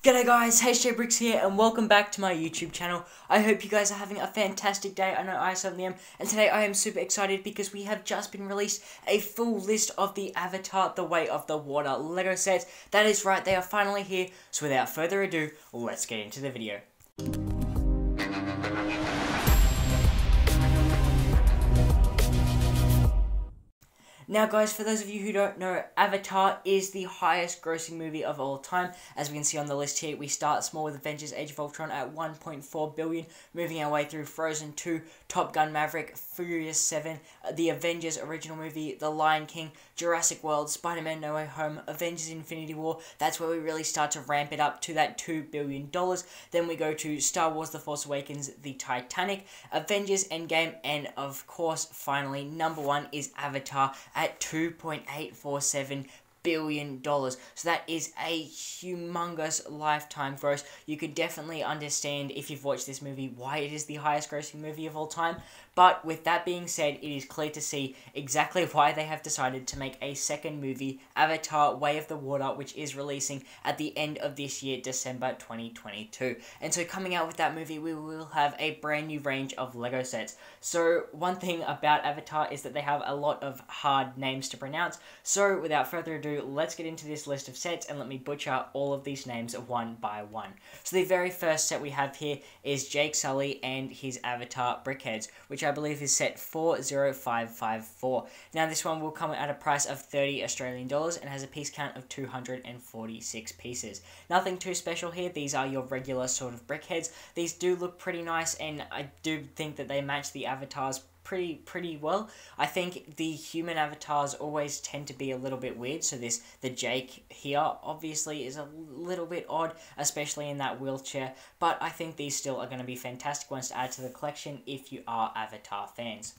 G'day guys, HJBricks here and welcome back to my YouTube channel. I hope you guys are having a fantastic day. I know I certainly am, and today I am super excited because we have just been released a full list of the Avatar: The Way of the Water LEGO sets. That is right, they are finally here, so without further ado, let's get into the video. Now guys, for those of you who don't know, Avatar is the highest grossing movie of all time. As we can see on the list here, we start small with Avengers Age of Ultron at 1.4 billion, moving our way through Frozen 2, Top Gun Maverick, Furious 7, the Avengers original movie, The Lion King, Jurassic World, Spider-Man No Way Home, Avengers Infinity War. That's where we really start to ramp it up to that $2 billion. Then we go to Star Wars The Force Awakens, The Titanic, Avengers Endgame, and of course, finally, number one is Avatar at $2.847 billion. So that is a humongous lifetime gross. You could definitely understand, if you've watched this movie, why it is the highest grossing movie of all time. But with that being said, it is clear to see exactly why they have decided to make a second movie, Avatar: Way of the Water, which is releasing at the end of this year, December 2022. And so coming out with that movie, we will have a brand new range of LEGO sets. So one thing about Avatar is that they have a lot of hard names to pronounce. So without further ado, let's get into this list of sets and let me butcher all of these names one by one. So the very first set we have here is Jake Sully and his avatar BrickHeadz, which I believe is set 40554. Now this one will come at a price of 30 Australian dollars and has a piece count of 246 pieces. Nothing too special here, these are your regular sort of BrickHeadz. These do look pretty nice, and I do think that they match the avatars pretty well. I think the human avatars always tend to be a little bit weird, so the Jake here obviously is a little bit odd, especially in that wheelchair, but I think these still are going to be fantastic ones to add to the collection if you are Avatar fans.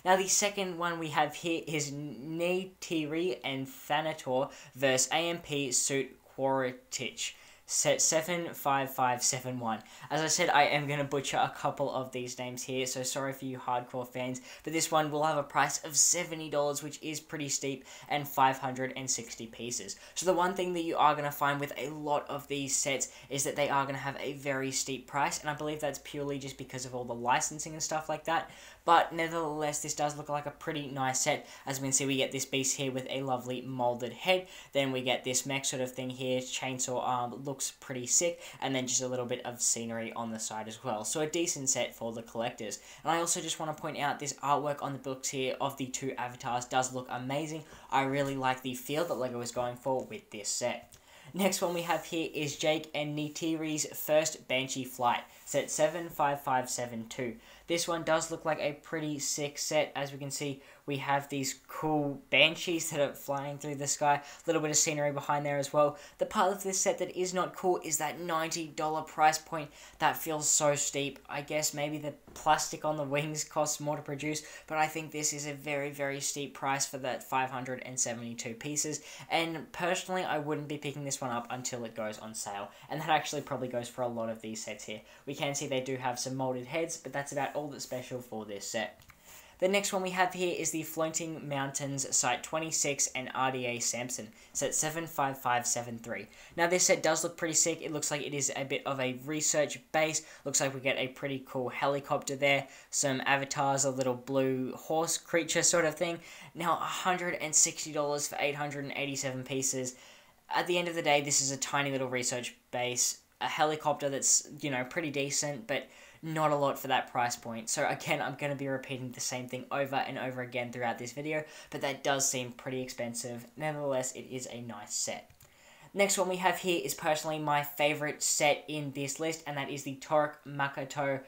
Now the second one we have here is Neytiri and Thanator vs AMP Suit Quaritch, set 75571. As I said, I am going to butcher a couple of these names here, so sorry for you hardcore fans, but this one will have a price of $70, which is pretty steep, and 560 pieces. So the one thing that you are going to find with a lot of these sets is that they are going to have a very steep price, and I believe that's purely just because of all the licensing and stuff like that. But nevertheless, this does look like a pretty nice set. As we can see, we get this beast here with a lovely molded head. Then we get this mech sort of thing here, chainsaw arm, looks pretty sick, and then just a little bit of scenery on the side as well. So a decent set for the collectors. And I also just want to point out this artwork on the books here of the two avatars does look amazing. I really like the feel that LEGO is going for with this set. Next one we have here is Jake and Neytiri's first Banshee flight, set 75572. This one does look like a pretty sick set. As we can see, we have these cool banshees that are flying through the sky. A little bit of scenery behind there as well. The part of this set that is not cool is that $90 price point. That feels so steep. I guess maybe the plastic on the wings costs more to produce, but I think this is a very steep price for that 572 pieces. And personally, I wouldn't be picking this one up until it goes on sale. And that actually probably goes for a lot of these sets here. We can see they do have some molded heads, but that's about all that's special for this set. The next one we have here is the Floating Mountains Site 26 and RDA Samson, set 75573. Now this set does look pretty sick. It looks like it is a bit of a research base. Looks like we get a pretty cool helicopter there, some avatars, a little blue horse creature sort of thing. Now $160 for 887 pieces. At the end of the day, this is a tiny little research base, a helicopter that's, you know, pretty decent, but not a lot for that price point. So again, I'm going to be repeating the same thing over and over again throughout this video, but that does seem pretty expensive. Nevertheless, it is a nice set. Next one we have here is personally my favorite set in this list, and that is the Torok Makoto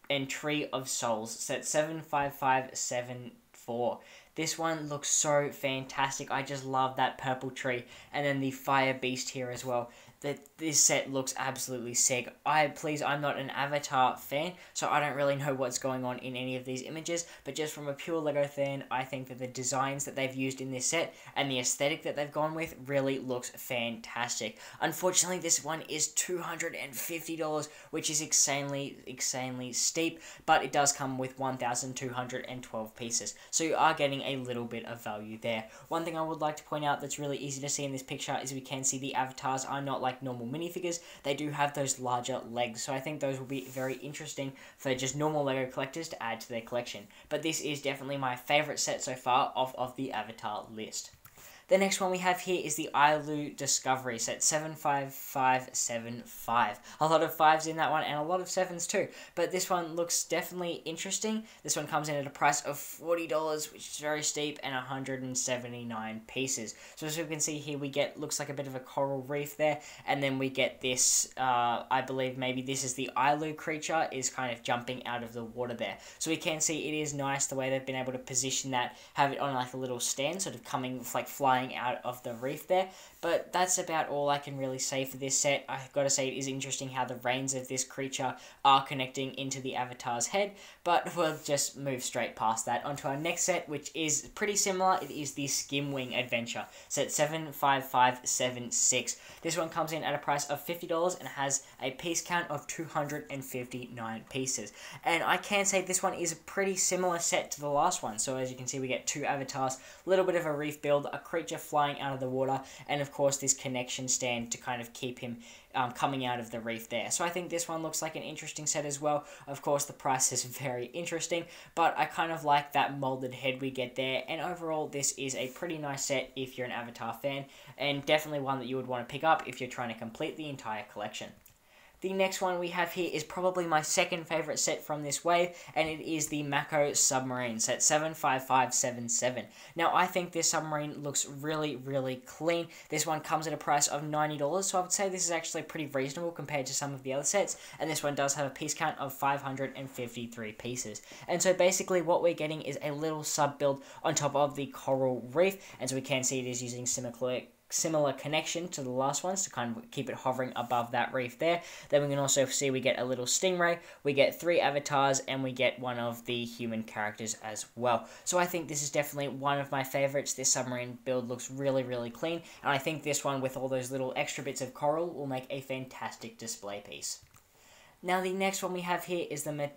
and Tree of Souls, set 75574. This one looks so fantastic. I just love that purple tree, and then the fire beast here as well. This set looks absolutely sick. I'm not an Avatar fan, so I don't really know what's going on in any of these images, but just from a pure LEGO fan, I think that the designs that they've used in this set and the aesthetic that they've gone with really looks fantastic. Unfortunately, this one is $250, which is insanely steep, but it does come with 1,212 pieces, so you are getting a little bit of value there. One thing I would like to point out that's really easy to see in this picture is we can see the avatars are not like like normal minifigures. They do have those larger legs, so I think those will be very interesting for just normal LEGO collectors to add to their collection. But this is definitely my favourite set so far of the Avatar list. The next one we have here is the Ilu Discovery set 75575. A lot of 5s in that one and a lot of 7s too. But this one looks definitely interesting. This one comes in at a price of $40, which is very steep, and 179 pieces. So as we can see here, we get, looks like a bit of a coral reef there. And then we get this, I believe maybe this is the Ilu creature is kind of jumping out of the water there. So we can see it is nice the way they've been able to position that, have it on like a little stand, sort of coming, like flying out of the reef there. But that's about all I can really say for this set. I've got to say it is interesting how the reins of this creature are connecting into the Avatar's head, but we'll just move straight past that onto our next set, which is pretty similar. It is the Skimwing Adventure set 75576. This one comes in at a price of $50 and has a piece count of 259 pieces. And I can say this one is a pretty similar set to the last one. So as you can see, we get 2 avatars, a little bit of a reef build, a creature flying out of the water, and of course this connection stand to kind of keep him coming out of the reef there. So I think this one looks like an interesting set as well. Of course the price is very interesting, but I kind of like that molded head we get there, and overall this is a pretty nice set if you're an Avatar fan, and definitely one that you would want to pick up if you're trying to complete the entire collection. The next one we have here is probably my second favourite set from this wave, and it is the Mako Submarine set 75577. Now, I think this submarine looks really, really clean. This one comes at a price of $90, so I would say this is actually pretty reasonable compared to some of the other sets, and this one does have a piece count of 553 pieces. And so basically what we're getting is a little sub-build on top of the coral reef, and so we can see it is using similar connection to the last ones to kind of keep it hovering above that reef there. Then we can also see we get a little stingray, we get 3 avatars, and we get one of the human characters as well. So I think this is definitely one of my favorites. This submarine build looks really, really clean, and I think this one with all those little extra bits of coral will make a fantastic display piece. Now the next one we have here is the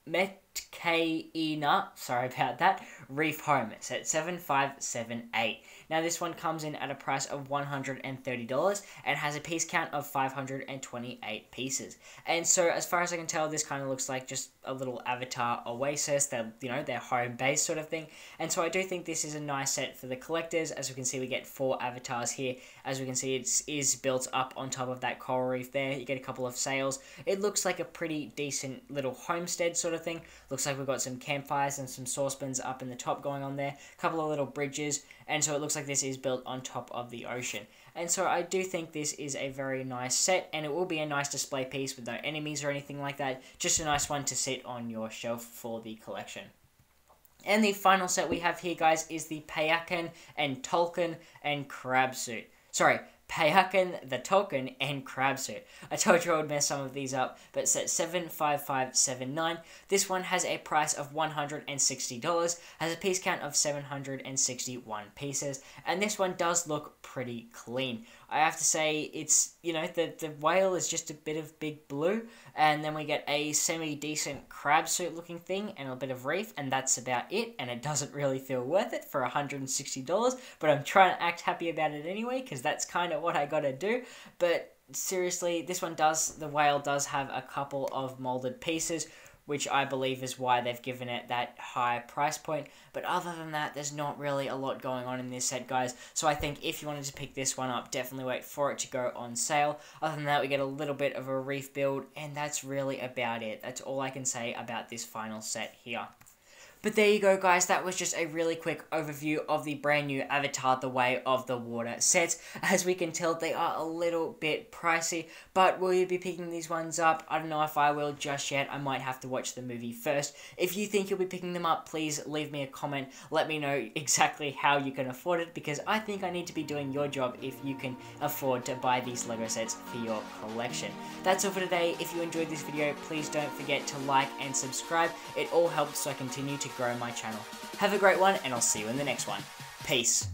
Metkayina, sorry about that, Reef Home set 7578. Now this one comes in at a price of $130 and has a piece count of 528 pieces. And so as far as I can tell, this kind of looks like just a little Avatar oasis, their home base sort of thing. And so I do think this is a nice set for the collectors. As we can see, we get 4 avatars here. As we can see, it is built up on top of that coral reef there. You get a couple of sails. It looks like a pretty decent little homestead sort of thing. Looks like we've got some campfires and some saucepans up in the top going on there. A couple of little bridges. And so it looks like this is built on top of the ocean. And so I do think this is a very nice set, and it will be a nice display piece with no enemies or anything like that. Just a nice one to sit on your shelf for the collection. And the final set we have here, guys, is the Payakan and Tulkun and Crabsuit. Sorry, Payakan, the Tulkun, and Crabsuit. I told you I would mess some of these up, but set 75579. This one has a price of $160, has a piece count of 761 pieces, and this one does look pretty clean. I have to say, it's, the whale is just a bit of big blue, and then we get a semi-decent crabsuit looking thing and a bit of reef, and that's about it, and it doesn't really feel worth it for $160, but I'm trying to act happy about it anyway, because that's kind of what I gotta do. But seriously, the whale does have a couple of molded pieces, which I believe is why they've given it that high price point. But other than that, there's not really a lot going on in this set, guys. So I think if you wanted to pick this one up, definitely wait for it to go on sale. Other than that, we get a little bit of a reef build, and that's really about it. That's all I can say about this final set here. But there you go, guys. That was just a really quick overview of the brand new Avatar The Way of the Water sets. As we can tell, they are a little bit pricey, but will you be picking these ones up? I don't know if I will just yet. I might have to watch the movie first. If you think you'll be picking them up, please leave me a comment. Let me know exactly how you can afford it, because I think I need to be doing your job if you can afford to buy these LEGO sets for your collection. That's all for today. If you enjoyed this video, please don't forget to like and subscribe. It all helps so I continue to grow my channel. Have a great one, and I'll see you in the next one. Peace.